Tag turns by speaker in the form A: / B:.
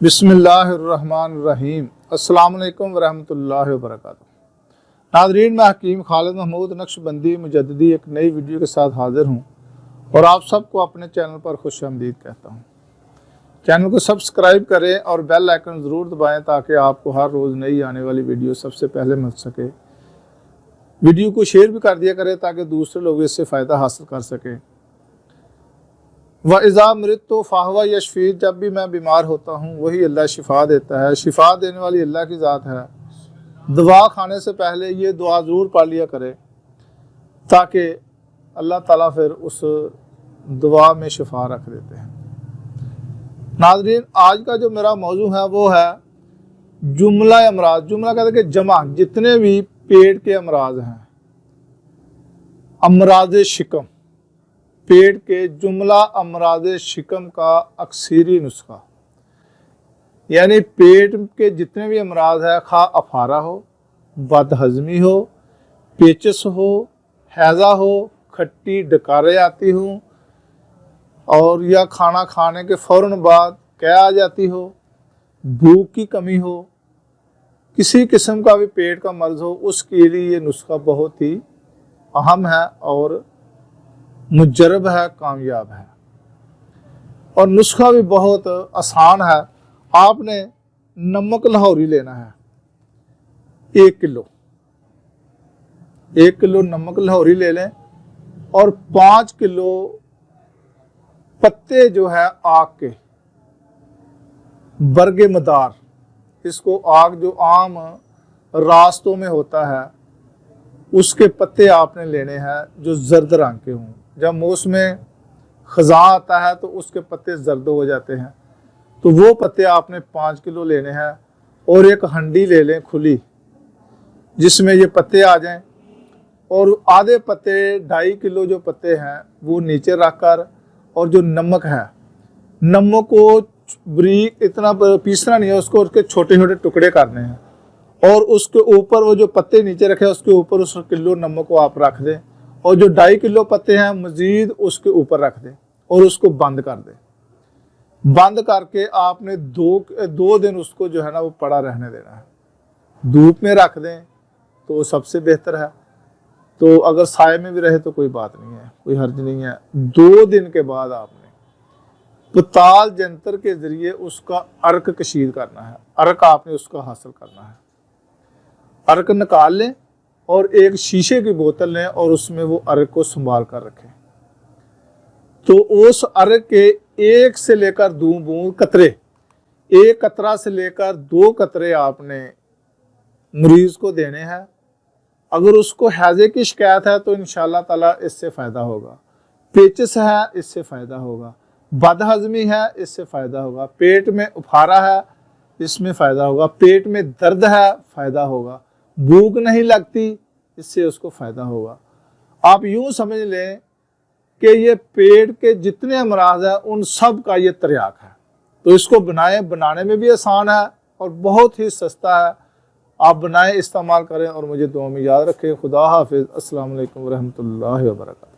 A: बिस्मिल्लाहिर्रहमानिर्रहीम। अस्सलाम वालेकुम वरहमतुल्लाहि वबरकातुहू। नाज़रीन, मैं हकीम खालिद महमूद नक्शबंदी मुजद्दिदी एक नई वीडियो के साथ हाज़िर हूँ और आप सबको अपने चैनल पर खुशामदीद कहता हूँ। चैनल को सब्सक्राइब करें और बेल आइकन ज़रूर दबाएँ ताकि आपको हर रोज़ नई आने वाली वीडियो सबसे पहले मिल सके। वीडियो को शेयर भी कर दिया करें ताकि दूसरे लोग इससे फ़ायदा हासिल कर सकें। व इज़ा मरिदतु फ़हुव यशफ़ीन, जब भी मैं बीमार होता हूँ वही अल्लाह शिफा देता है। शिफा देने वाली अल्लाह की ज़ात है। दवा खाने से पहले ये दुआ ज़रूर पढ़ लिया करें ताकि अल्लाह ताला फिर उस दुआ में शिफा रख देते हैं। नाज़रीन, आज का जो मेरा मौजू है वो है जुमला अमराज। जुमला कहते हैं कि जमा, जितने भी पेट के अमराज हैं, अमराज शिकम, पेट के जुमला अमराज शिकम का अक्सरी नुस्खा, यानी पेट के जितने भी अमराज है, खा अफारा हो, बदहज़मी हो, पेचस हो, हैज़ा हो, खट्टी डकारें आती हों और या खाना खाने के फ़ौरन बाद कै आ जाती हो, भूख की कमी हो, किसी किस्म का भी पेट का मर्ज़ हो, उसके लिए ये नुस्खा बहुत ही अहम है और मुजरब है, कामयाब है। और नुस्खा भी बहुत आसान है। आपने नमक लाहौरी लेना है 1 किलो। 1 किलो नमक लाहौरी ले लें और 5 किलो पत्ते जो है आग के, बरगे मदार, इसको आग जो आम रास्तों में होता है उसके पत्ते आपने लेने हैं जो जर्द रंग के हों। जब मौसम ख़ज़ा आता है तो उसके पत्ते जर्द हो जाते हैं, तो वो पत्ते आपने 5 किलो लेने हैं और एक हंडी ले लें खुली जिसमें ये पत्ते आ जाएं, और आधे पत्ते 2.5 किलो जो पत्ते हैं वो नीचे रख कर, और जो नमक है, नमक को बारीक इतना पीसना नहीं है, उसको उसके छोटे छोटे टुकड़े करने हैं और उसके ऊपर वो जो पत्ते नीचे रखे उसके ऊपर उस किलो नमक को आप रख दें, और जो 2.5 किलो पत्ते हैं मज़ीद उसके ऊपर रख दें और उसको बंद कर दें। बंद करके आपने दो दिन उसको जो है ना वो पड़ा रहने देना है। धूप में रख दें तो सबसे बेहतर है, तो अगर साए में भी रहे तो कोई बात नहीं है, कोई हर्ज नहीं है। 2 दिन के बाद आपने पताल जंतर के ज़रिए उसका अर्क कशीद करना है। अर्क आपने उसका हासिल करना है। अर्क निकाल लें और एक शीशे की बोतल लें और उसमें वो अर्क को संभाल कर रखें। तो उस अर्क के 1 से लेकर 2 बूंद कतरे, 1 कतरा से लेकर 2 कतरे आपने मरीज को देने हैं। अगर उसको हैज़े की शिकायत है तो इंशाअल्लाह ताला इससे फ़ायदा होगा। पेचिस है, इससे फ़ायदा होगा। बदहज़मी है, इससे फ़ायदा होगा। पेट में उफारा है, इसमें फ़ायदा होगा। पेट में दर्द है, फ़ायदा होगा। भूख नहीं लगती, इससे उसको फ़ायदा होगा। आप यूँ समझ लें कि ये पेट के जितने अमराज हैं उन सब का ये तर्याक है। तो इसको बनाने में भी आसान है और बहुत ही सस्ता है। आप बनाएं, इस्तेमाल करें और मुझे दुआ में याद रखें। खुदा हाफिज़। अस्सलाम वालेकुम रहमतुल्लाहि व बरकातहू।